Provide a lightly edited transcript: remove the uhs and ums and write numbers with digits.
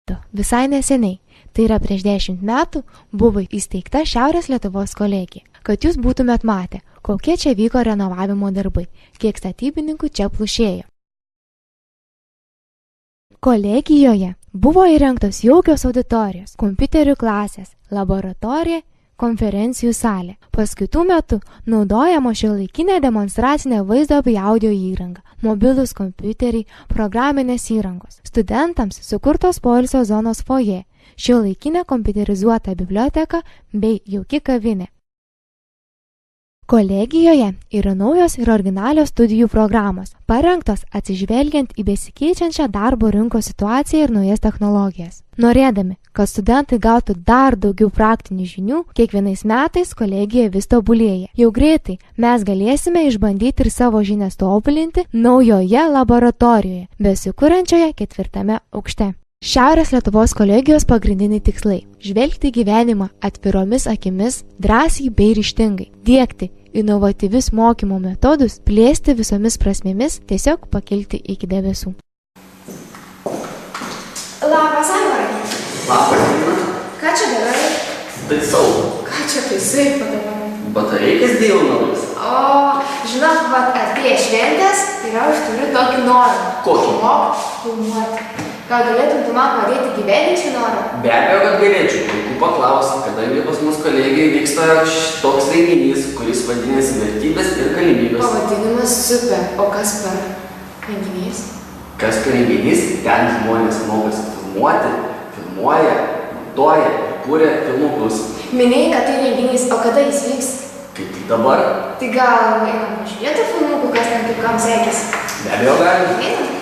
metu, visai neseniai, tai yra prieš 10 metų, buvo įsteigta Šiaurės Lietuvos kolegija, kad jūs būtumėt matę, kokie čia vyko renovavimo darbai, kiek statybininkų čia plušėjo. Kolegijoje buvo įrengtos jaukios auditorijos, kompiuterių klasės, laboratorija, konferencijų salė. Paskaitų metu naudojama šiuolaikinė demonstracinė vaizdo bei audio įranga, mobilūs kompiuteriai, programinės įrangos. Studentams sukurtos poilsio zonos fojė, šiuolaikinė kompiuterizuota biblioteka bei jauki kavinė. Kolegijoje yra naujos ir originalios studijų programos, parengtos atsižvelgiant į besikeičiančią darbo rinkos situaciją ir naujas technologijas. Norėdami, kad studentai gautų dar daugiau praktinių žinių, kiekvienais metais kolegija vis tobulėja. Jau greitai mes galėsime išbandyti ir savo žinias tobulinti naujoje laboratorijoje, besikuriančioje 4. aukšte. Šiaurės Lietuvos kolegijos pagrindiniai tikslai – žvelgti gyvenimą atviromis akimis, drąsiai bei ryžtingai, diegti inovatyvius mokymo metodus, plėsti visomis prasmėmis, tiesiog pakilti iki debesų. Labas, Aivarai. Labas, Nina. Ką čia darai? Taisau. Ką čia taisai padarai? Batareikas dėjau naujus. O, žinok, atėjo šventės ir aš turiu tokį norą. Kokį? Filmuoti. Gal galėtum tu man padėti gyventi šį norą? Be abejo, kad galėčiau. Vaikų paklausti, kadangi pas mus kolegijoje vyksta toks renginys, kuris vadinasi Vertybės ir galimybės. Pavadinimas super. O kas per renginys? Kas per renginys? Ten žmonės mokosi filmuoti, filmuoja, montuoja ir kūrė filmukus. Minėjai, kad tai renginys, o kada jis vyks? Kaip tik dabar? Tai gal einam pažiūrėti filmukų, kas ten kaip kam sekėsi? Be abejo, galim. Einam.